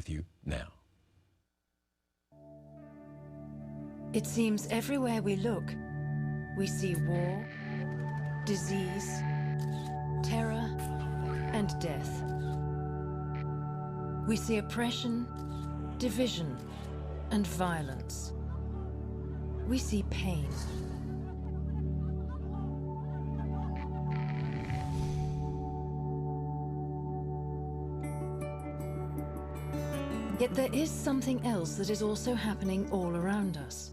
with you now. It seems everywhere we look, we see war, disease, terror, and death. We see oppression, division, and violence. We see pain. Yet there is something else that is also happening all around us.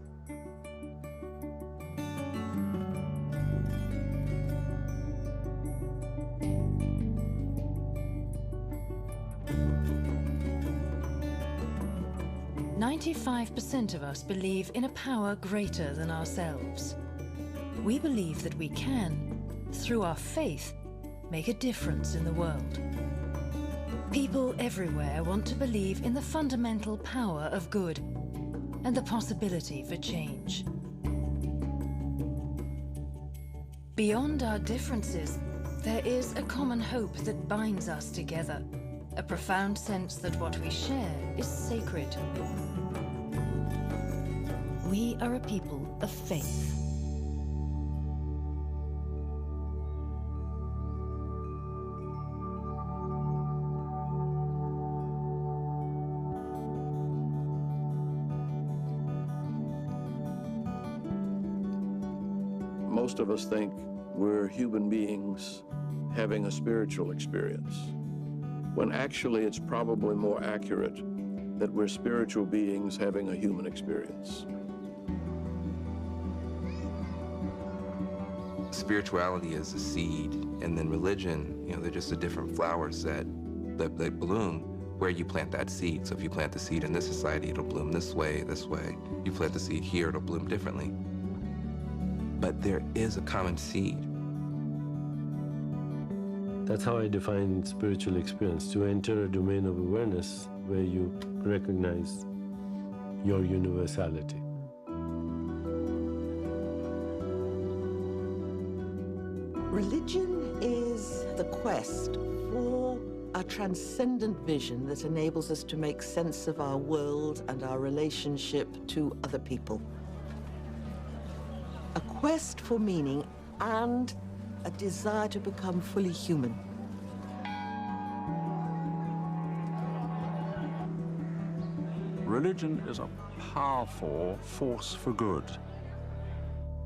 "95% of us believe in a power greater than ourselves. We believe that we can, through our faith, make a difference in the world. People everywhere want to believe in the fundamental power of good and the possibility for change. Beyond our differences, there is a common hope that binds us together, a profound sense that what we share is sacred. We are a people of faith." Most of us think we're human beings having a spiritual experience, when actually it's probably more accurate that we're spiritual beings having a human experience. Spirituality is a seed, and then religion, they're just a different flowers that bloom where you plant that seed. So if you plant the seed in this society, it'll bloom this way, this way. You plant the seed here, it'll bloom differently. But there is a common seed. That's how I define spiritual experience, to enter a domain of awareness where you recognize your universality. Religion is the quest for a transcendent vision that enables us to make sense of our world and our relationship to other people. A quest for meaning and a desire to become fully human. Religion is a powerful force for good.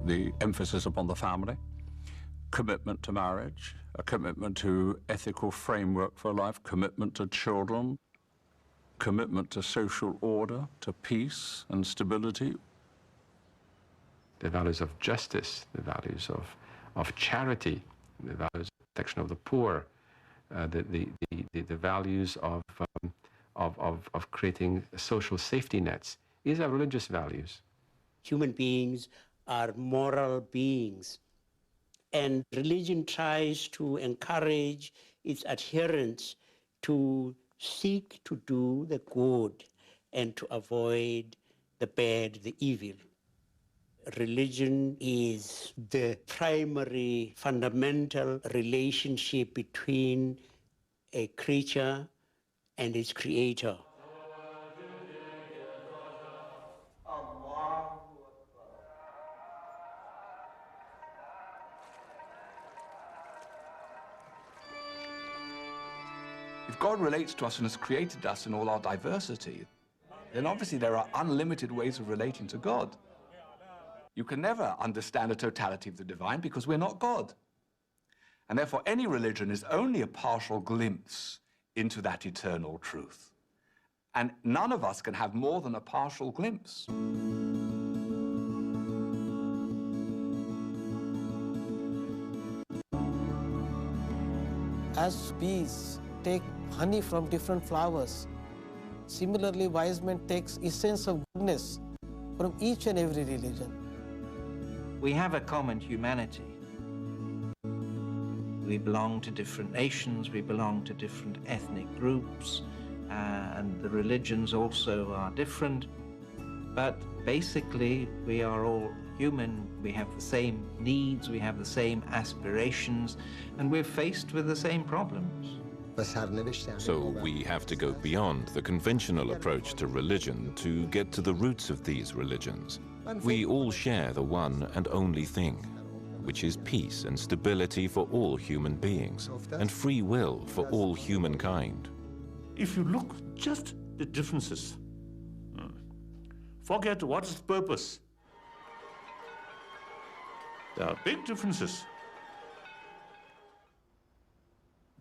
The emphasis upon the family, commitment to marriage, a commitment to ethical framework for life, commitment to children, commitment to social order, to peace and stability. The values of justice, the values of charity, the values of protection of the poor, the values of creating social safety nets. These are religious values. Human beings are moral beings, and religion tries to encourage its adherents to seek to do the good and to avoid the bad, the evil. Religion is the primary fundamental relationship between a creature and its creator. If God relates to us and has created us in all our diversity, then obviously there are unlimited ways of relating to God. You can never understand the totality of the divine because we're not God. And therefore, any religion is only a partial glimpse into that eternal truth. And none of us can have more than a partial glimpse. As bees take honey from different flowers, similarly, wise men takes essence of goodness from each and every religion. We have a common humanity. We belong to different nations, we belong to different ethnic groups, and the religions also are different. But basically, we are all human, we have the same needs, we have the same aspirations, and we're faced with the same problems. So we have to go beyond the conventional approach to religion to get to the roots of these religions. We all share the one and only thing, which is peace and stability for all human beings, and free will for all humankind. If you look just the differences, forget what is the purpose. There are big differences.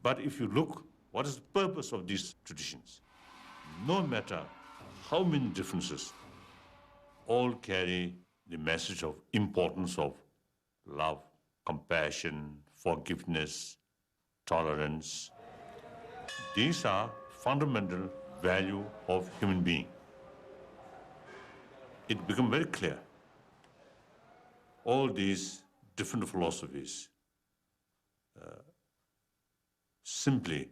But if you look, what is the purpose of these traditions? No matter how many differences, all carry the message of importance of love, compassion, forgiveness, tolerance. These are fundamental value of human being. It becomes very clear. All these different philosophies, simply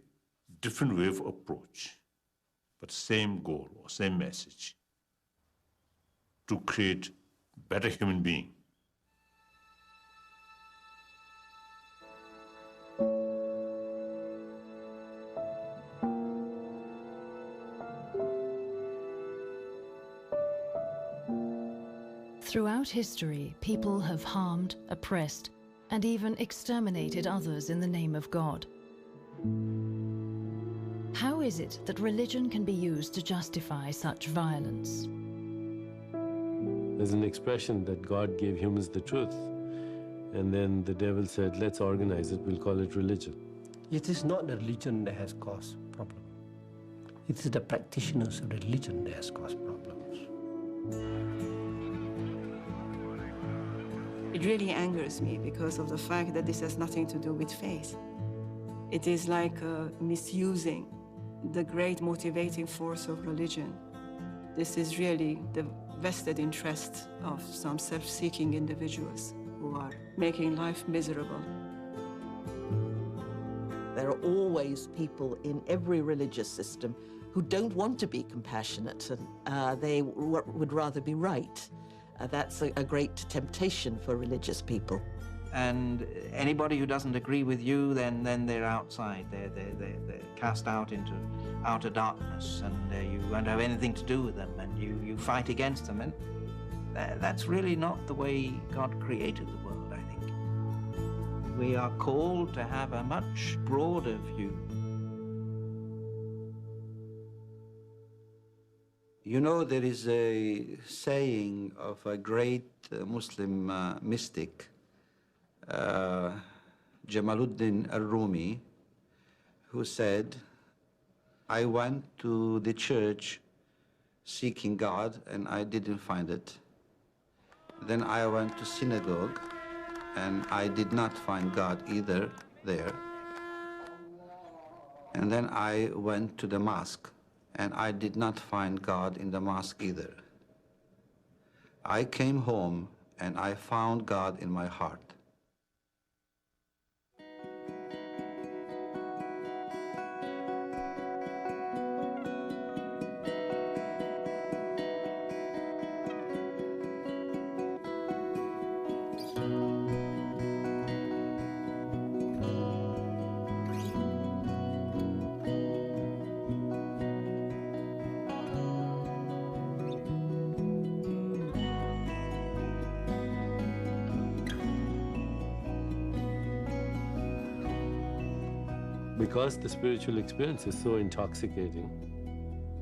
different way of approach, but same goal or same message, to create better human being. Throughout history, people have harmed, oppressed, and even exterminated others in the name of God. How is it that religion can be used to justify such violence? There's an expression that God gave humans the truth, and then the devil said, let's organize it, we'll call it religion. It is not the religion that has caused problem. It is the practitioners of the religion that has caused problems. It really angers me because of the fact that this has nothing to do with faith. It is like misusing the great motivating force of religion. This is really the vested interest of some self-seeking individuals who are making life miserable. There are always people in every religious system who don't want to be compassionate, and they would rather be right. That's a great temptation for religious people. And anybody who doesn't agree with you, then they're outside. They're cast out into outer darkness, and you won't have anything to do with them, and you fight against them. And that's really not the way God created the world, I think. We are called to have a much broader view. You know, there is a saying of a great Muslim mystic, Jamaluddin al-Rumi, who said, I went to the church seeking God and I didn't find it. Then I went to synagogue and I did not find God either there. And then I went to the mosque and I did not find God in the mosque either. I came home and I found God in my heart. Because the spiritual experience is so intoxicating,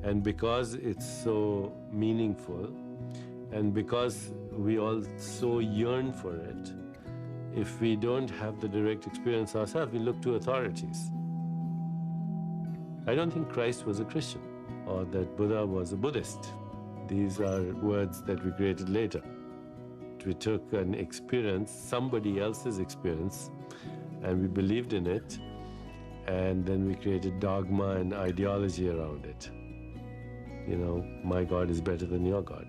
and because it's so meaningful, and because we all so yearn for it, if we don't have the direct experience ourselves, we look to authorities. I don't think Christ was a Christian or that Buddha was a Buddhist. These are words that we created later. We took an experience, somebody else's experience, and we believed in it, and then we created dogma and ideology around it. You know, my God is better than your God.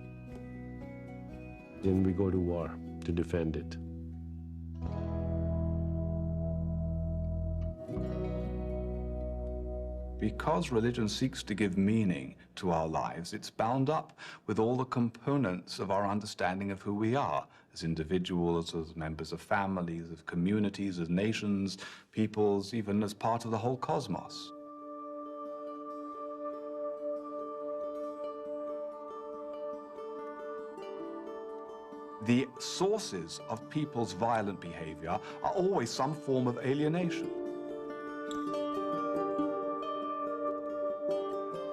Then we go to war to defend it. Because religion seeks to give meaning to our lives, it's bound up with all the components of our understanding of who we are as individuals, as members of families, of communities, as nations, peoples, even as part of the whole cosmos. The sources of people's violent behavior are always some form of alienation.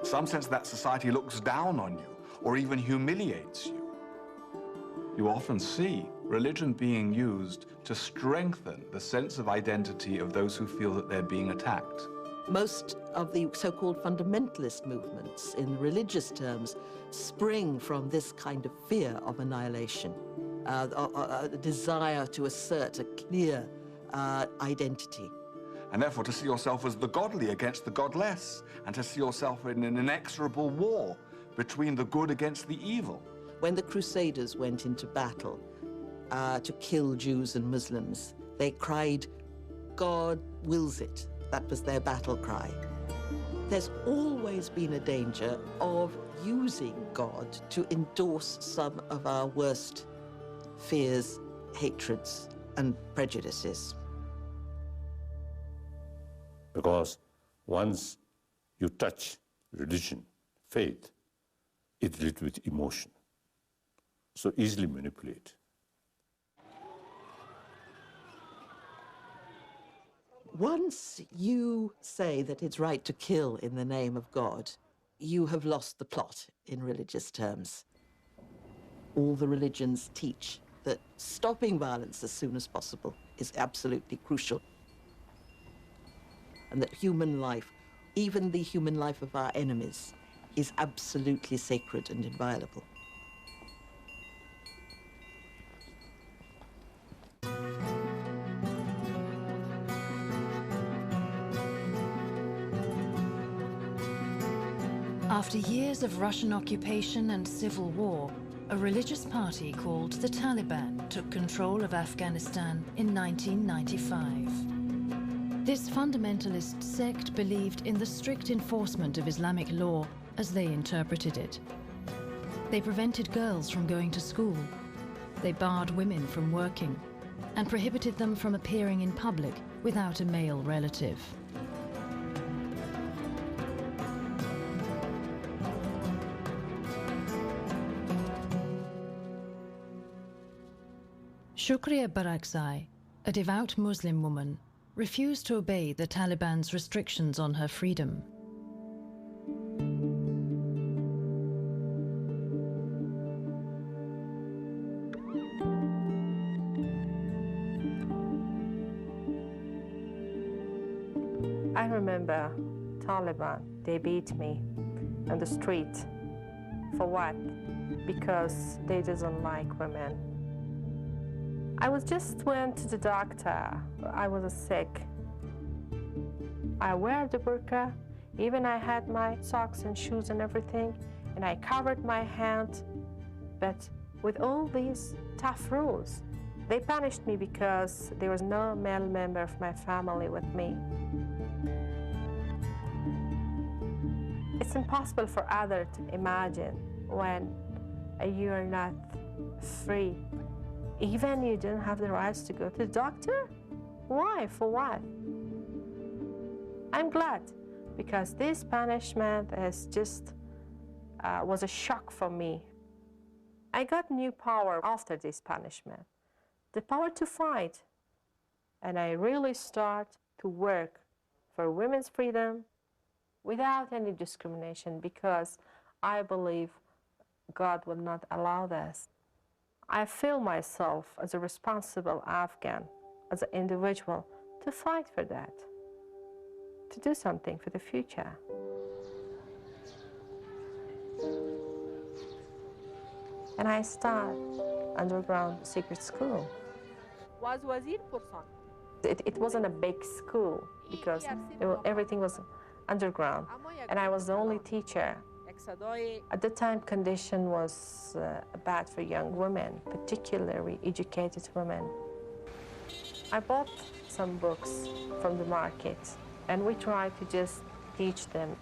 Some sense that society looks down on you or even humiliates you. You often see religion being used to strengthen the sense of identity of those who feel that they're being attacked. Most of the so-called fundamentalist movements, in religious terms, spring from this kind of fear of annihilation, a desire to assert a clear identity. And therefore to see yourself as the godly against the godless, and to see yourself in an inexorable war between the good against the evil. When the Crusaders went into battle to kill Jews and Muslims, they cried, "God wills it." That was their battle cry. There's always been a danger of using God to endorse some of our worst fears, hatreds, and prejudices. Because once you touch religion, faith, it's lit with emotion, so easily manipulated. Once you say that it's right to kill in the name of God, you have lost the plot in religious terms. All the religions teach that stopping violence as soon as possible is absolutely crucial. And that human life, even the human life of our enemies, is absolutely sacred and inviolable. After years of Russian occupation and civil war, a religious party called the Taliban took control of Afghanistan in 1995. This fundamentalist sect believed in the strict enforcement of Islamic law as they interpreted it. They prevented girls from going to school, they barred women from working, and prohibited them from appearing in public without a male relative. Shukriya Barakzai, a devout Muslim woman, refused to obey the Taliban's restrictions on her freedom. I remember Taliban, they beat me on the street. For what? Because they didn't like women. I just went to the doctor. I was sick. I wear the burqa, even I had my socks and shoes and everything, and I covered my hand. But with all these tough rules, they punished me because there was no male member of my family with me. It's impossible for others to imagine when you are not free. Even you don't have the rights to go to the doctor? Why? For what? I'm glad, because this punishment is was a shock for me. I got new power after this punishment, the power to fight. And I really start to work for women's freedom without any discrimination, because I believe God will not allow this. I feel myself as a responsible Afghan, as an individual, to fight for that, to do something for the future. And I start underground secret school. It wasn't a big school because everything was underground, and I was the only teacher. At the time, condition was bad for young women, particularly educated women. I bought some books from the market, and we tried to just teach them.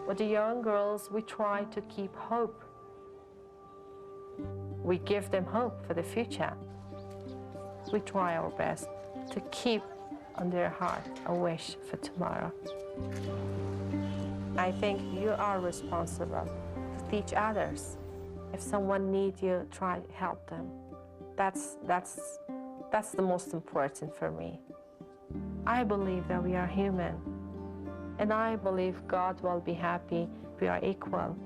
With the young girls, we try to keep hope. We give them hope for the future. We try our best to keep on their heart a wish for tomorrow. I think you are responsible to teach others If someone needs you, try to help them. That's the most important for me. I believe that we are human, and I believe God will be happy if we are equal.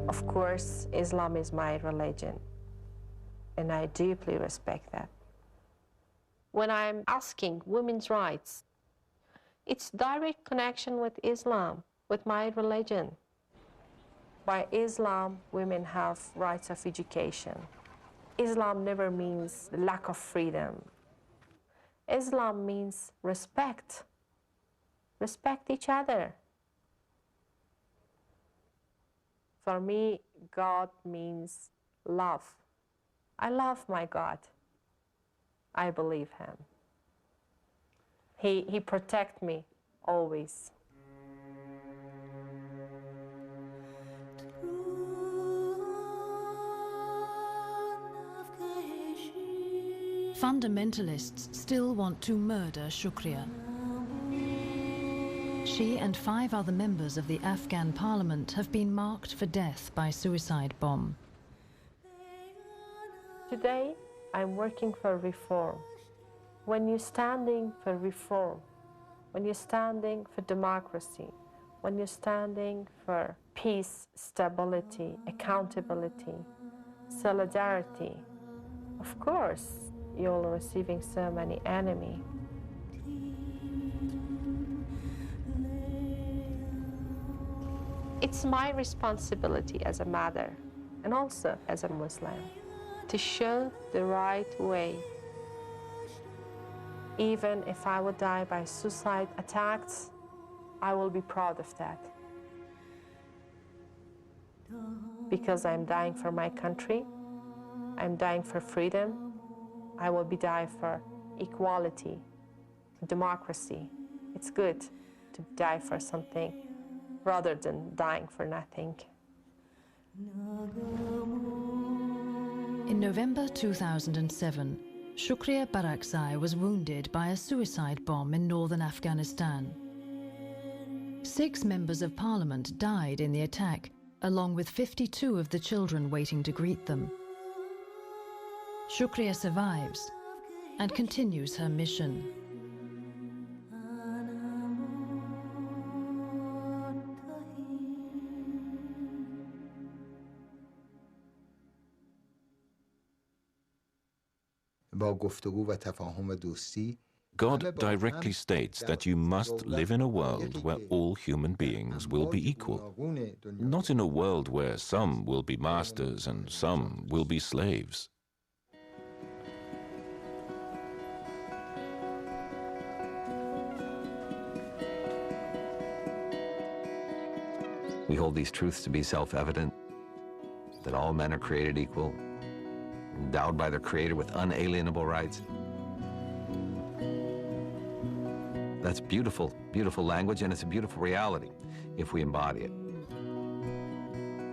Of course, Islam is my religion, and I deeply respect that. When I'm asking women's rights, it's direct connection with Islam, with my religion. By Islam, women have rights of education. Islam never means lack of freedom. Islam means respect. Respect each other. For me, God means love. I love my God. I believe him. He protects me always. Fundamentalists still want to murder Shukriya. She and 5 other members of the Afghan parliament have been marked for death by suicide bomb. Today, I'm working for reform. When you're standing for reform, when you're standing for democracy, when you're standing for peace, stability, accountability, solidarity, of course, you're receiving so many enemies. It's my responsibility as a mother and also as a Muslim to show the right way. Even if I would die by suicide attacks, I will be proud of that. Because I'm dying for my country, I'm dying for freedom, I will be dying for equality, democracy. It's good to die for something rather than dying for nothing. In November 2007, Shukriya Barakzai was wounded by a suicide bomb in northern Afghanistan. 6 members of parliament died in the attack, along with 52 of the children waiting to greet them. Shukriya survives and continues her mission. God directly states that you must live in a world where all human beings will be equal, not in a world where some will be masters and some will be slaves. We hold these truths to be self-evident, that all men are created equal, endowed by their Creator with unalienable rights. That's beautiful, beautiful language, and it's a beautiful reality if we embody it.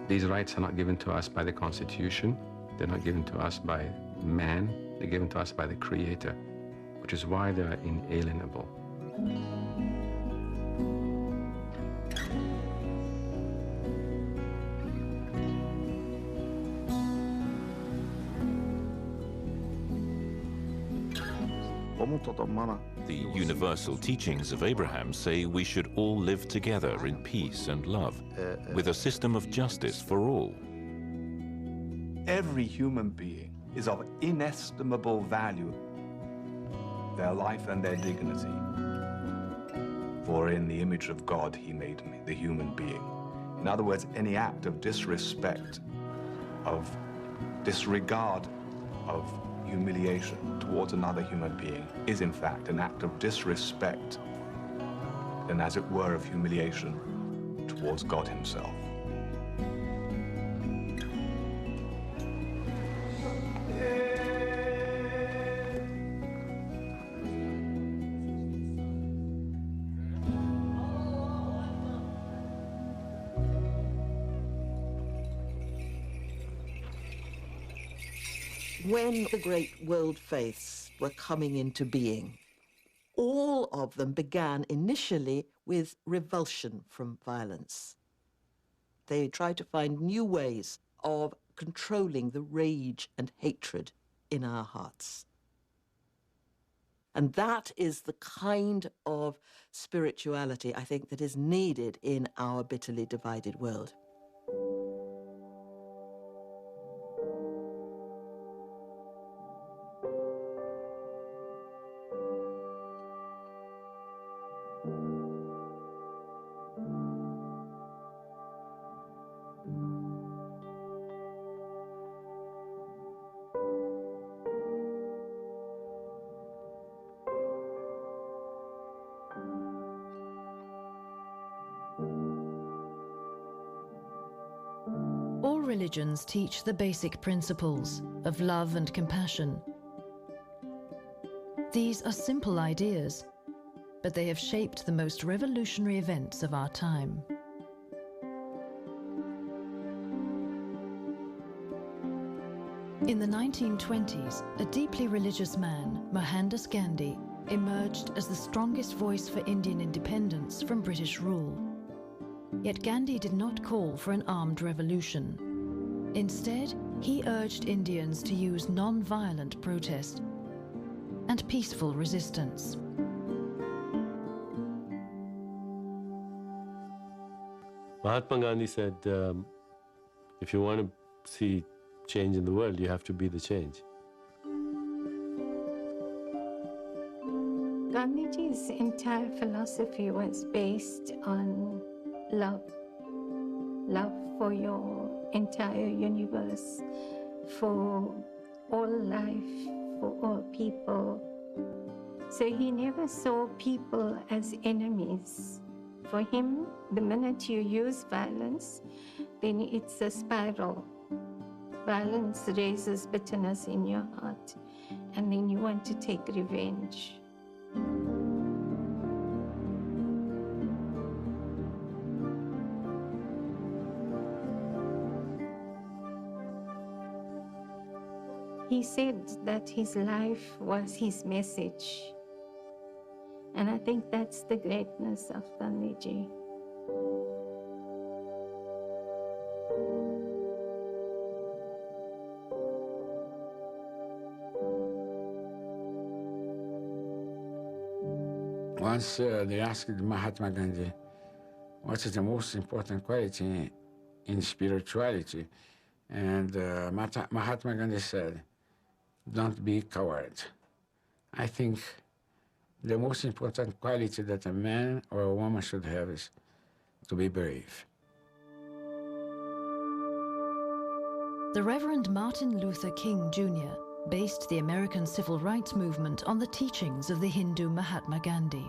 These rights are not given to us by the Constitution. They're not given to us by man. They're given to us by the Creator, which is why they are inalienable. The universal teachings of Abraham say we should all live together in peace and love, with a system of justice for all. Every human being is of inestimable value, their life and their dignity. For in the image of God he made me, the human being. In other words, any act of disrespect, of disregard, of humiliation towards another human being is in fact an act of disrespect and, as it were, of humiliation towards God himself. When the great world faiths were coming into being, all of them began initially with revulsion from violence. They tried to find new ways of controlling the rage and hatred in our hearts. And that is the kind of spirituality, I think, that is needed in our bitterly divided world. All religions teach the basic principles of love and compassion. These are simple ideas, but they have shaped the most revolutionary events of our time. In the 1920s, a deeply religious man, Mohandas Gandhi, emerged as the strongest voice for Indian independence from British rule. Yet Gandhi did not call for an armed revolution. Instead, he urged Indians to use non-violent protest and peaceful resistance. Mahatma Gandhi said, if you want to see change in the world, you have to be the change. Gandhiji's entire philosophy was based on love. Love for your entire universe, for all life, for all people. So he never saw people as enemies. For him, the minute you use violence, then it's a spiral. Violence raises bitterness in your heart, and then you want to take revenge. He said that his life was his message. And I think that's the greatness of Gandhiji. Once they asked Mahatma Gandhi, what is the most important quality in spirituality? And Mahatma Gandhi said, don't be a coward. I think the most important quality that a man or a woman should have is to be brave. The Reverend Martin Luther King Jr. based the American civil rights movement on the teachings of the Hindu Mahatma Gandhi.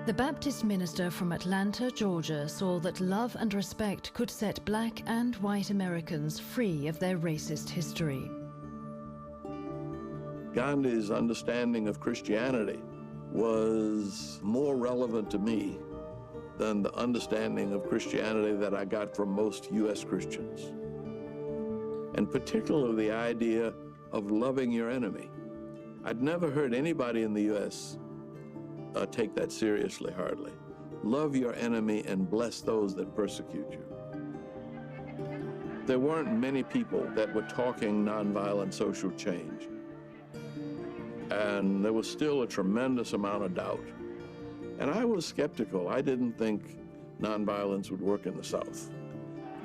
The Baptist minister from Atlanta, Georgia, saw that love and respect could set black and white Americans free of their racist history. Gandhi's understanding of Christianity was more relevant to me than the understanding of Christianity that I got from most U.S. Christians. And particularly the idea of loving your enemy. I'd never heard anybody in the U.S. Take that seriously, hardly. Love your enemy and bless those that persecute you. There weren't many people that were talking nonviolent social change. And there was still a tremendous amount of doubt. And I was skeptical. I didn't think nonviolence would work in the South,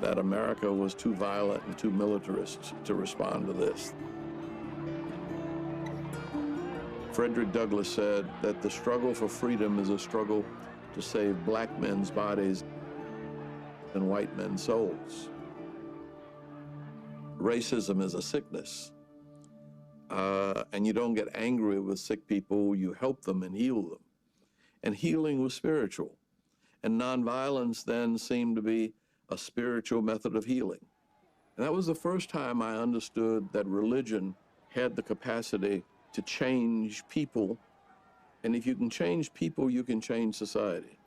that America was too violent and too militarist to respond to this. Frederick Douglass said that the struggle for freedom is a struggle to save black men's bodies and white men's souls. Racism is a sickness. And you don't get angry with sick people, you help them and heal them. And healing was spiritual. And nonviolence then seemed to be a spiritual method of healing. And that was the first time I understood that religion had the capacity to change people. And if you can change people, you can change society.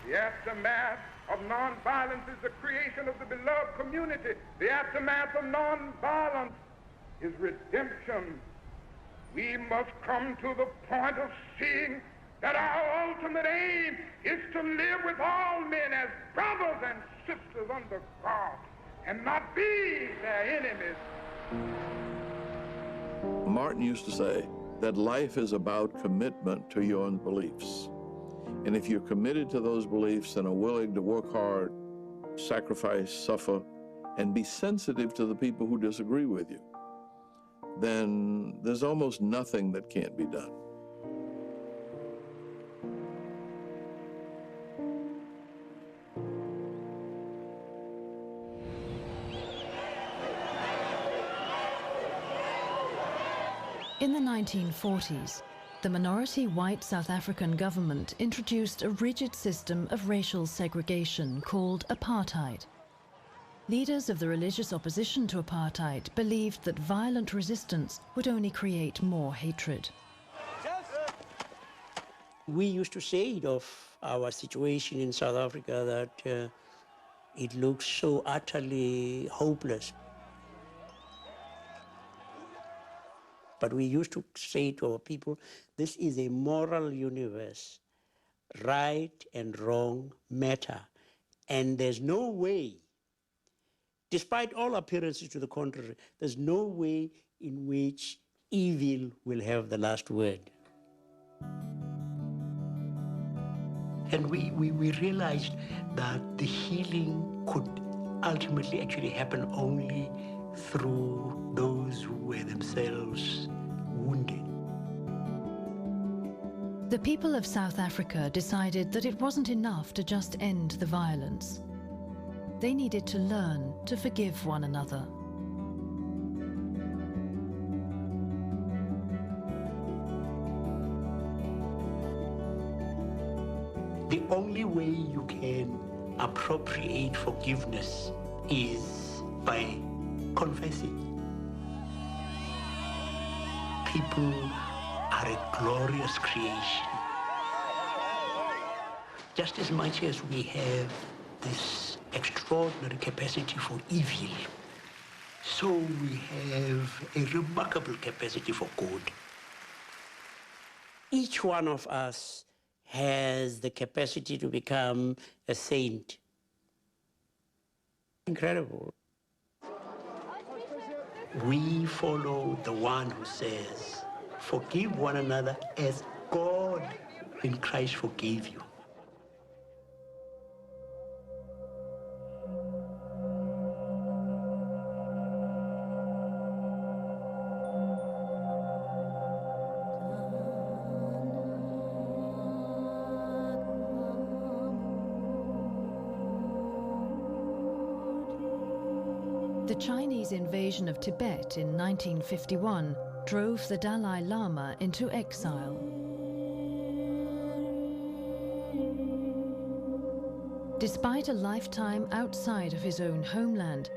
The aftermath of nonviolence is the creation of the beloved community. The aftermath of nonviolence is redemption, We must come to the point of seeing that our ultimate aim is to live with all men as brothers and sisters under God and not be their enemies. Martin used to say that life is about commitment to your own beliefs. And if you're committed to those beliefs and are willing to work hard, sacrifice, suffer, and be sensitive to the people who disagree with you, then there's almost nothing that can't be done. In the 1940s, the minority white South African government introduced a rigid system of racial segregation called apartheid. Leaders of the religious opposition to apartheid believed that violent resistance would only create more hatred. We used to say of our situation in South Africa that it looks so utterly hopeless. But we used to say to our people, this is a moral universe. Right and wrong matter. And there's no way, despite all appearances to the contrary, there's no way in which evil will have the last word. And we realized that the healing could ultimately actually happen only through those who were themselves wounded. The people of South Africa decided that it wasn't enough to just end the violence. They needed to learn to forgive one another. The only way you can appropriate forgiveness is by confessing. People are a glorious creation. Just as much as we have this extraordinary capacity for evil, so we have a remarkable capacity for good. Each one of us has the capacity to become a saint. Incredible. We follow the one who says, forgive one another as God in Christ forgave you. The Chinese invasion of Tibet in 1951 drove the Dalai Lama into exile. Despite a lifetime outside of his own homeland,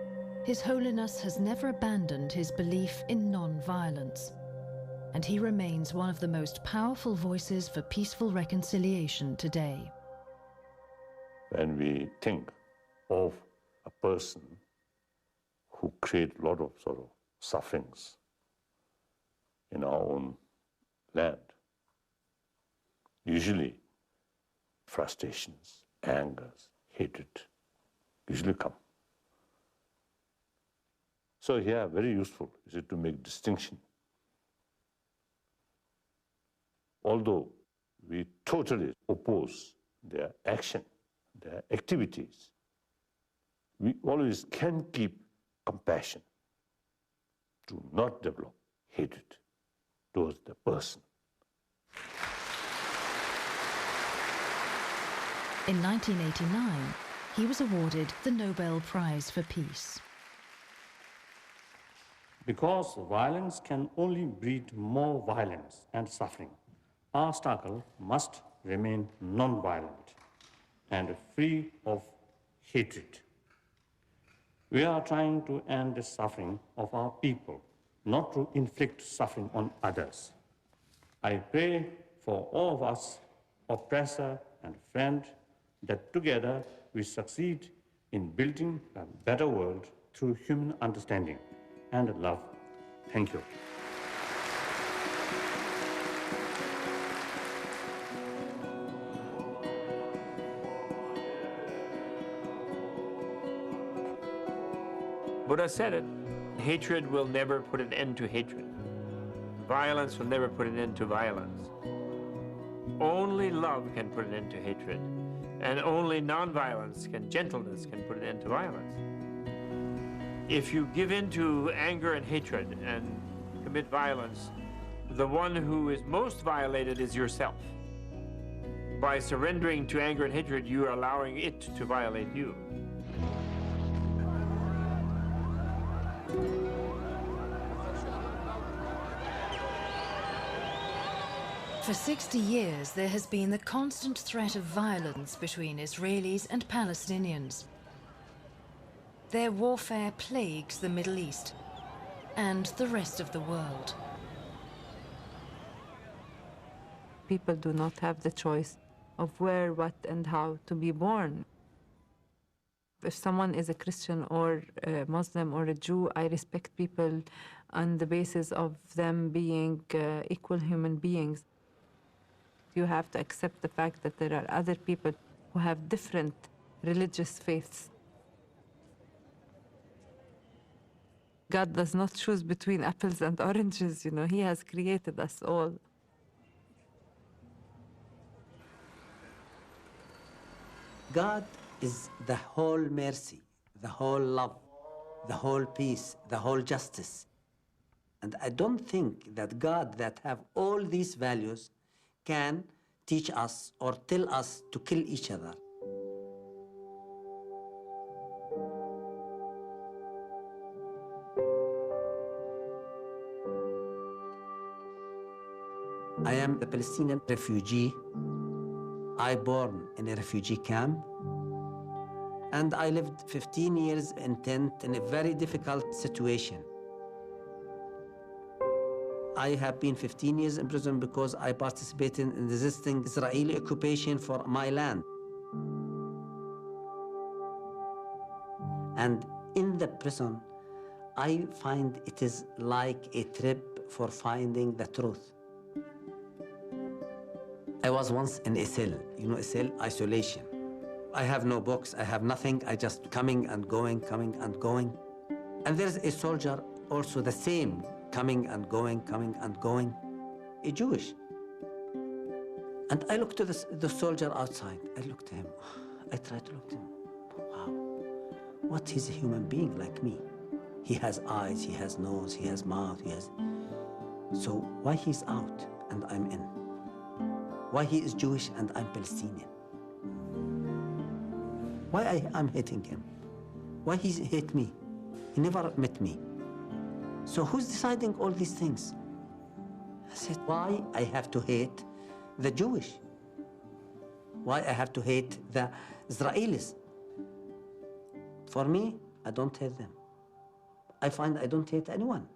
His Holiness has never abandoned his belief in non-violence, and he remains one of the most powerful voices for peaceful reconciliation today. When we think of a person who created a lot of sort of sufferings in our own land, usually frustrations, angers, hatred usually come. So here, very useful is it to make distinction. Although we totally oppose their action, their activities, we always can keep compassion to not develop hatred towards the person. In 1989, he was awarded the Nobel Prize for Peace. Because violence can only breed more violence and suffering, our struggle must remain non-violent and free of hatred. We are trying to end the suffering of our people, not to inflict suffering on others. I pray for all of us, oppressor and friend, that together we succeed in building a better world through human understanding and love. Thank you. Buddha said it, hatred will never put an end to hatred. Violence will never put an end to violence. Only love can put an end to hatred, and only non-violence gentleness can put an end to violence. If you give in to anger and hatred and commit violence, the one who is most violated is yourself. By surrendering to anger and hatred, you are allowing it to violate you. For 60 years, there has been the constant threat of violence between Israelis and Palestinians. Their warfare plagues the Middle East and the rest of the world. People do not have the choice of where, what, and how to be born. If someone is a Christian or a Muslim or a Jew, I respect people on the basis of them being equal human beings. You have to accept the fact that there are other people who have different religious faiths. God does not choose between apples and oranges, you know. He has created us all. God is the whole mercy, the whole love, the whole peace, the whole justice. And I don't think that God that have all these values can teach us or tell us to kill each other. I am a Palestinian refugee. I born in a refugee camp. And I lived 15 years in tent in a very difficult situation. I have been 15 years in prison because I participated in resisting Israeli occupation for my land. And in the prison, I find it is like a trip for finding the truth. I was once in a cell, you know, a cell isolation. I have no books, I have nothing, I just coming and going, coming and going. And there's a soldier also the same, coming and going, a Jewish. And I looked to the soldier outside, I looked at him, I tried to look at him, wow, what is a human being like me? He has eyes, he has nose, he has mouth, he has... So why he's out and I'm in? Why he is Jewish and I'm Palestinian? Why I'm hating him? Why he hate me? He never met me. So who's deciding all these things? I said, why I have to hate the Jewish? Why I have to hate the Israelis? For me, I don't hate them. I find I don't hate anyone.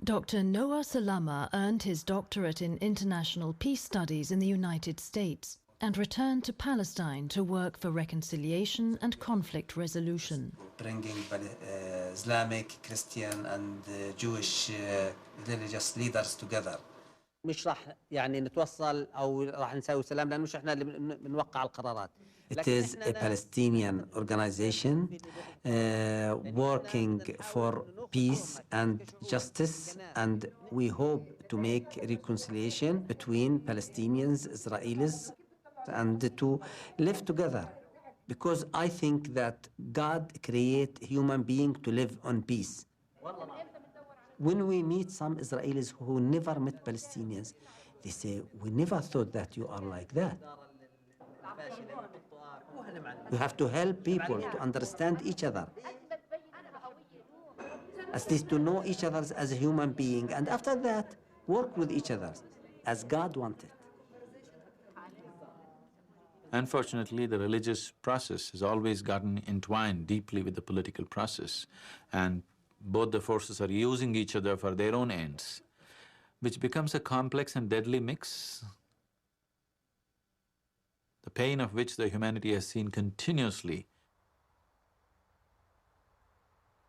Dr. Noah Salama earned his doctorate in international peace studies in the United States and returned to Palestine to work for reconciliation and conflict resolution. Bringing Islamic, Christian and Jewish religious leaders together. مش راح يعني نتوصل أو راح نسوي سلام لأنه مش إحنا اللي بنوقع القرارات. It is a Palestinian organization working for peace and justice, and we hope to make reconciliation between Palestinians, Israelis, and to live together. Because I think that God created human beings to live on peace. When we meet some Israelis who never met Palestinians, they say, we never thought that you are like that. We have to help people to understand each other, at least to know each other as a human being, and after that, work with each other as God wanted. Unfortunately, the religious process has always gotten entwined deeply with the political process, and both the forces are using each other for their own ends, which becomes a complex and deadly mix, the pain of which the humanity has seen continuously.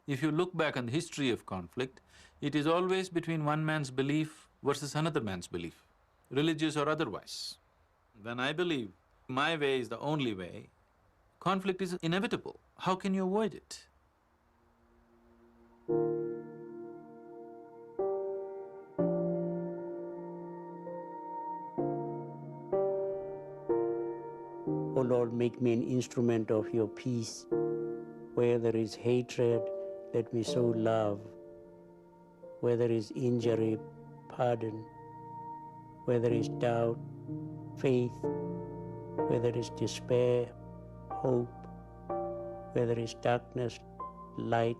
If you look back on the history of conflict, it is always between one man's belief versus another man's belief, religious or otherwise. When I believe my way is the only way, conflict is inevitable. How can you avoid it? O Lord, make me an instrument of your peace. Where there is hatred, let me sow love. Where there is injury, pardon. Where there is doubt, faith. Where there is despair, hope. Where there is darkness, light.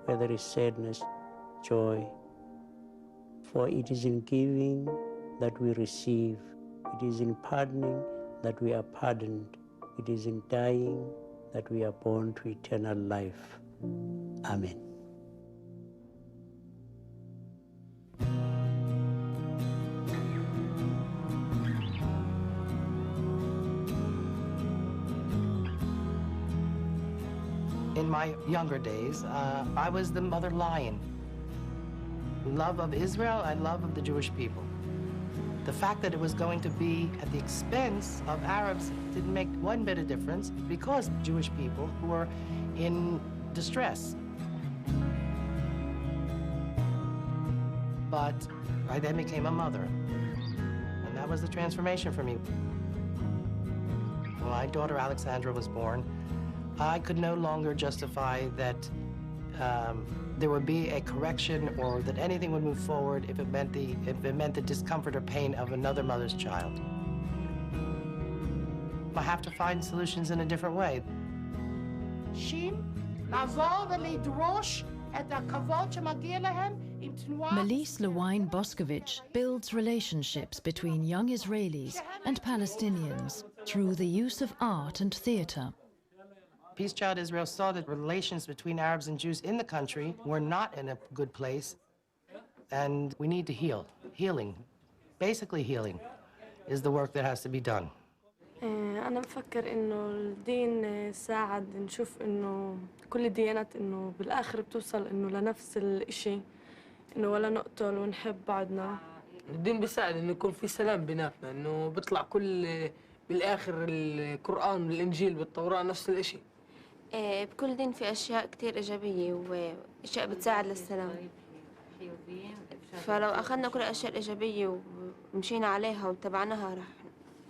Where there is sadness, joy. For it is in giving that we receive. It is in pardoning that we are pardoned. It is in dying that we are born to eternal life. Amen. In my younger days, I was the mother lion. Love of Israel and love of the Jewish people. The fact that it was going to be at the expense of Arabs didn't make one bit of difference because Jewish people were in distress. But I then became a mother, and that was the transformation for me. When my daughter Alexandra was born, I could no longer justify that there would be a correction or that anything would move forward if it meant the discomfort or pain of another mother's child. I have to find solutions in a different way. Melis Lewine Boscovich builds relationships between young Israelis and Palestinians through the use of art and theater. Peace Child Israel saw that relations between Arabs and Jews in the country were not in a good place, and we need to heal. Healing, basically healing, is the work that has to be done. أنا بفكر إنه الدين ساعد نشوف إنه كل الديانات إنه بالآخر بتوصل إنه لنفس الإشي، إنه ولا نقتل ونحب بعضنا. الدين بيساعد إنه يكون في سلام بيناتنا، إنه بيطلع كل بالآخر القرآن والإنجيل بالتوراة نفس الإشي. بكل دين في أشياء كتير إيجابية وأشياء بتساعد للسلام. فلو أخذنا كل الأشياء الإيجابية ومشينا عليها واتبعناها رح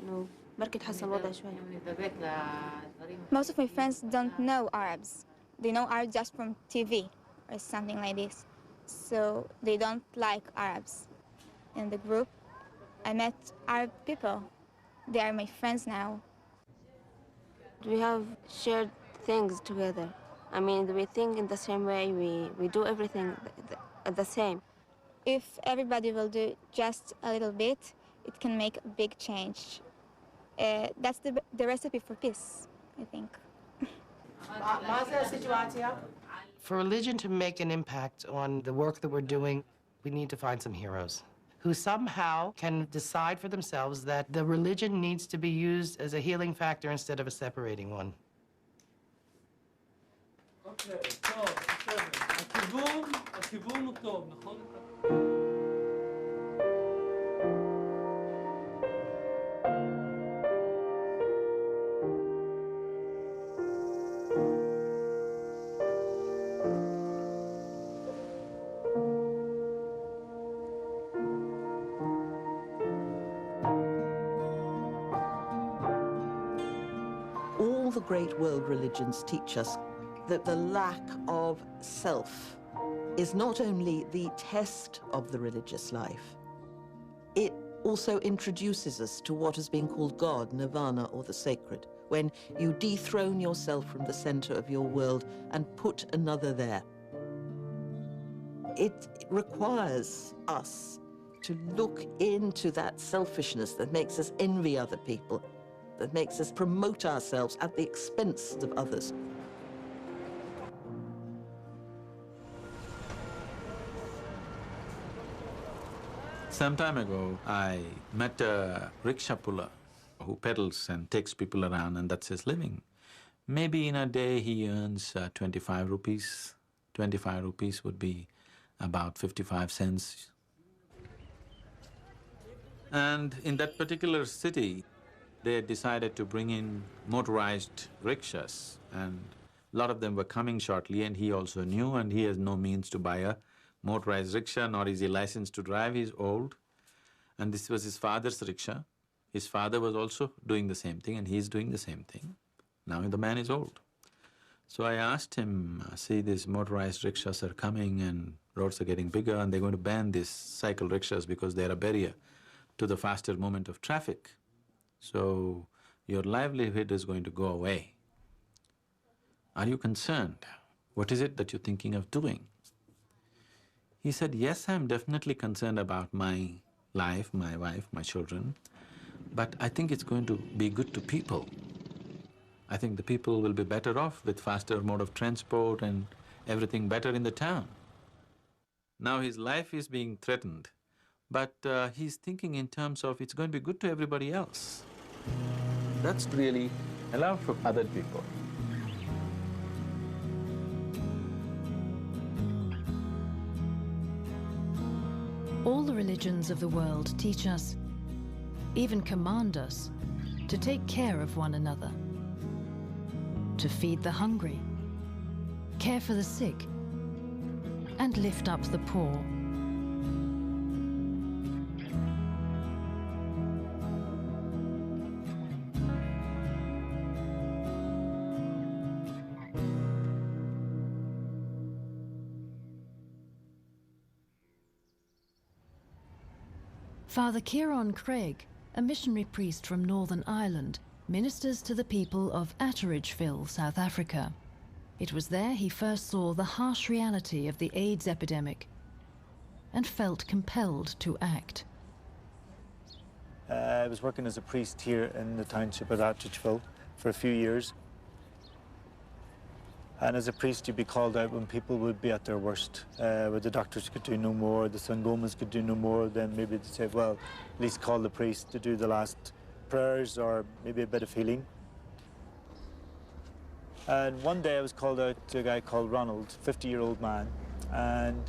إنه بركي تحسن الوضع شوي. Most of my friends don't know Arabs. They know Arabs just from TV or something like this. So they don't like Arabs. In the group, I met Arab people. They are my friends now. We have shared things together. I mean, we think in the same way, we do everything the same. If everybody will do just a little bit, it can make a big change. That's the recipe for peace, I think. For religion to make an impact on the work that we're doing, we need to find some heroes who somehow can decide for themselves that the religion needs to be used as a healing factor instead of a separating one. הכיוון הוא טוב, נכון? All the great world religions teach us that the lack of self is not only the test of the religious life, it also introduces us to what has been called God, nirvana, or the sacred, when you dethrone yourself from the center of your world and put another there. It requires us to look into that selfishness that makes us envy other people, that makes us promote ourselves at the expense of others. Some time ago, I met a rickshaw puller who pedals and takes people around, and that's his living. Maybe in a day he earns 25 rupees. 25 rupees would be about 55 cents. And in that particular city, they decided to bring in motorized rickshaws, and A lot of them were coming shortly, and he also knew, and he has no means to buy a motorized rickshaw, nor is he licensed to drive, he's old. And this was his father's rickshaw. His father was also doing the same thing, and he's doing the same thing. Now the man is old. So I asked him, see, these motorized rickshaws are coming and roads are getting bigger, and they're going to ban these cycle rickshaws because they're a barrier to the faster movement of traffic. So your livelihood is going to go away. Are you concerned? What is it that you're thinking of doing? He said, yes, I'm definitely concerned about my life, my wife, my children, but I think it's going to be good to people. I think the people will be better off with faster mode of transport and everything better in the town. Now his life is being threatened, but he's thinking in terms of it's going to be good to everybody else. That's really allowed for other people. All the religions of the world teach us, even command us, to take care of one another, to feed the hungry, care for the sick, and lift up the poor. Father Kieran Craig, a missionary priest from Northern Ireland, ministers to the people of Atteridgeville, South Africa. It was there he first saw the harsh reality of the AIDS epidemic and felt compelled to act. I was working as a priest here in the township of Atteridgeville for a few years. And as a priest, you'd be called out when people would be at their worst, where the doctors could do no more, the Sangomas could do no more. Then maybe they'd say, well, at least call the priest to do the last prayers or maybe a bit of healing. And one day I was called out to a guy called Ronald, 50-year-old man, and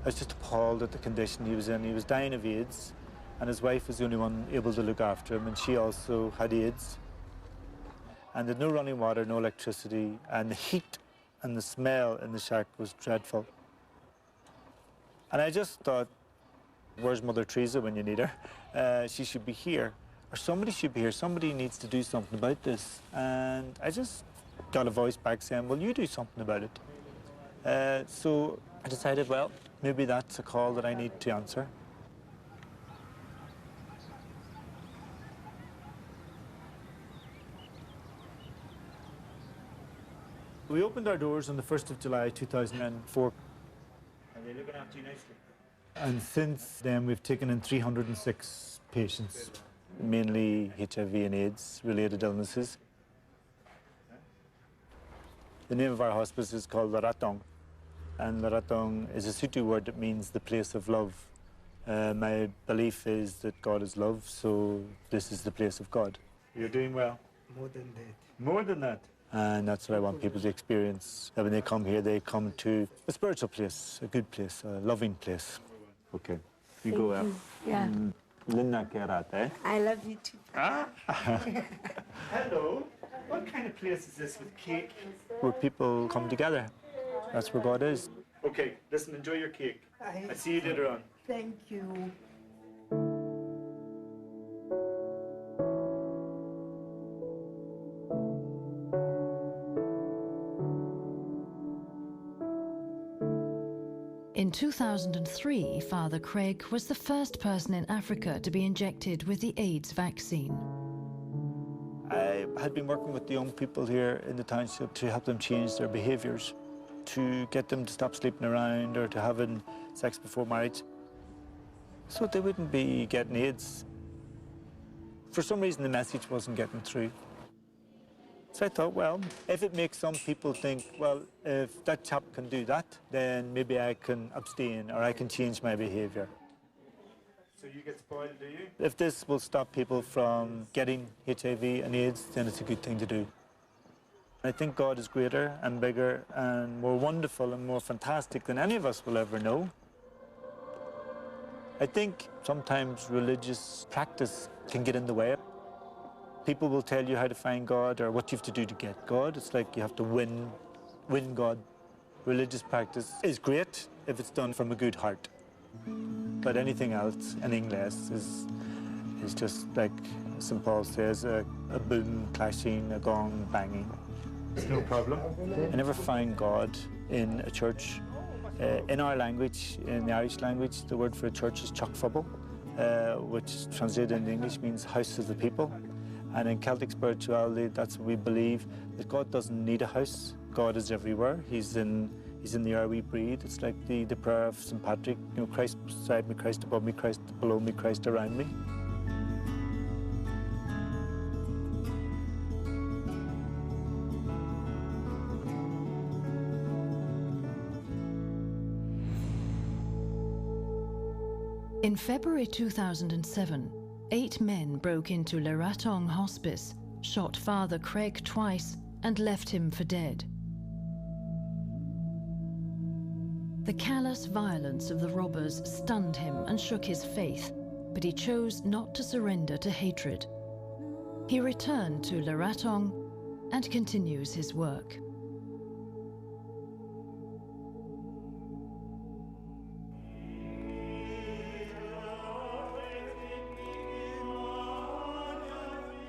I was just appalled at the condition he was in. He was dying of AIDS, and his wife was the only one able to look after him, and she also had AIDS. And there's no running water, no electricity, and the heat and the smell in the shack was dreadful. And I just thought, where's Mother Teresa when you need her? She should be here, or somebody should be here. Somebody needs to do something about this. And I just got a voice back saying, well, you do something about it. So I decided, well, maybe that's a call that I need to answer. We opened our doors on the 1st of July 2004. Are they looking after you nicely? And since then we've taken in 306 patients, mainly HIV and AIDS related illnesses. The name of our hospice is called Laratong, and Laratong is a Sotho word that means the place of love. My belief is that God is love, so this is the place of God. You're doing well. More than that. More than that. And that's what I want people to experience. That when they come here, they come to a spiritual place, a good place, a loving place. Okay, you go out. Yeah. Linda Kerate. I love you too. Ah. Hello. What kind of place is this with cake? Where people come together. That's where God is. Okay, listen, enjoy your cake. I see you later on. Thank you. In 2003, Father Craig was the first person in Africa to be injected with the AIDS vaccine. I had been working with the young people here in the township to help them change their behaviours, to get them to stop sleeping around or to having sex before marriage, so they wouldn't be getting AIDS. For some reason, the message wasn't getting through. So I thought, well, if it makes some people think, well, if that chap can do that, then maybe I can abstain or I can change my behaviour. So you get spoiled, do you? If this will stop people from getting HIV and AIDS, then it's a good thing to do. I think God is greater and bigger and more wonderful and more fantastic than any of us will ever know. I think sometimes religious practice can get in the way. People will tell you how to find God or what you have to do to get God. It's like you have to win win God. Religious practice is great if it's done from a good heart. But anything else, anything less, is just like St. Paul says, a boom clashing, a gong banging. It's no problem. I never find God in a church. In our language, in the Irish language, the word for a church is Chocfubble, which translated in English means house of the people. And in Celtic spirituality, that's what we believe, that God doesn't need a house. God is everywhere. He's in the air we breathe. It's like the prayer of St. Patrick, you know, Christ beside me, Christ above me, Christ below me, Christ around me. In February 2007, 8 men broke into Leratong Hospice, shot Father Craig twice, and left him for dead. The callous violence of the robbers stunned him and shook his faith, but he chose not to surrender to hatred. He returned to Leratong and continues his work.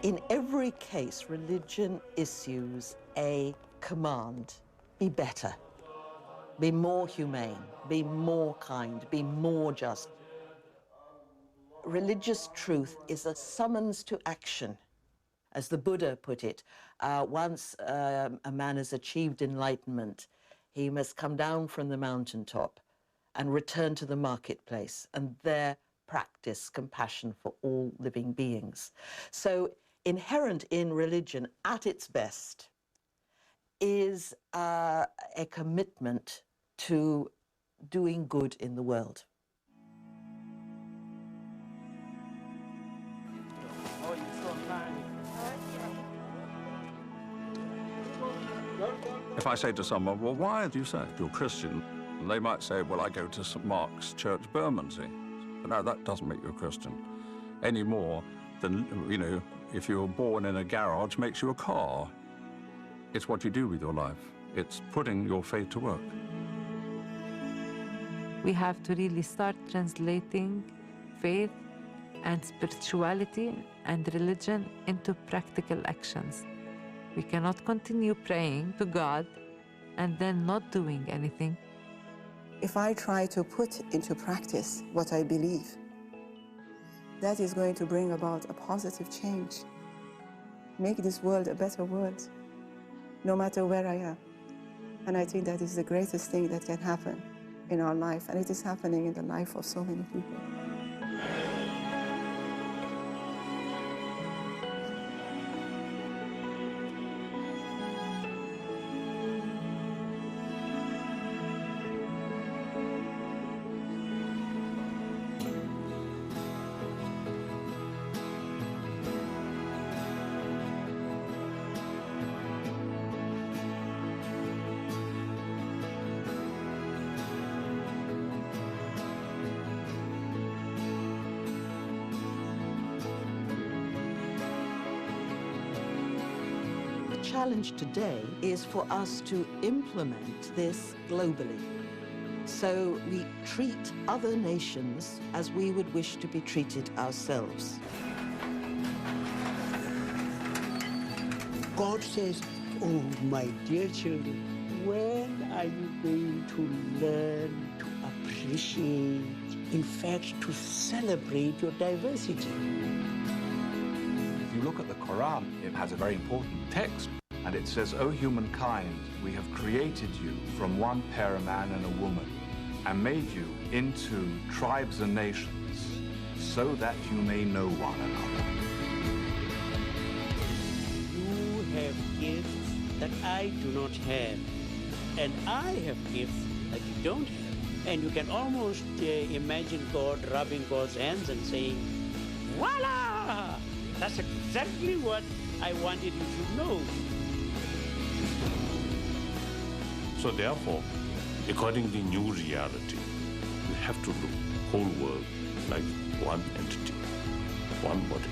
In every case, religion issues a command: be better, be more humane, be more kind, be more just. Religious truth is a summons to action. As the Buddha put it, once a man has achieved enlightenment, he must come down from the mountaintop and return to the marketplace and there practice compassion for all living beings. So inherent in religion at its best is a commitment to doing good in the world. If I say to someone, well, why do you say you're Christian? And they might say, well, I go to St. Mark's Church, Bermondsey. But no, that doesn't make you a Christian any more than, you know, if you were born in a garage makes you a car. It's what you do with your life. It's putting your faith to work. We have to really start translating faith and spirituality and religion into practical actions. We cannot continue praying to God and then not doing anything. If I try to put into practice what I believe, that is going to bring about a positive change. Make this world a better world, no matter where I am. And I think that is the greatest thing that can happen in our life, and it is happening in the life of so many people. The challenge today is for us to implement this globally. So we treat other nations as we would wish to be treated ourselves. God says, oh, my dear children, when are you going to learn to appreciate, in fact, to celebrate your diversity? If you look at the Quran, it has a very important text, and it says, O humankind, we have created you from one pair, a man and a woman, and made you into tribes and nations, so that you may know one another. You have gifts that I do not have, and I have gifts that you don't have. And you can almost imagine God rubbing God's hands and saying, voila! That's exactly what I wanted you to know. So therefore, according to the new reality, we have to look whole world like one entity, one body.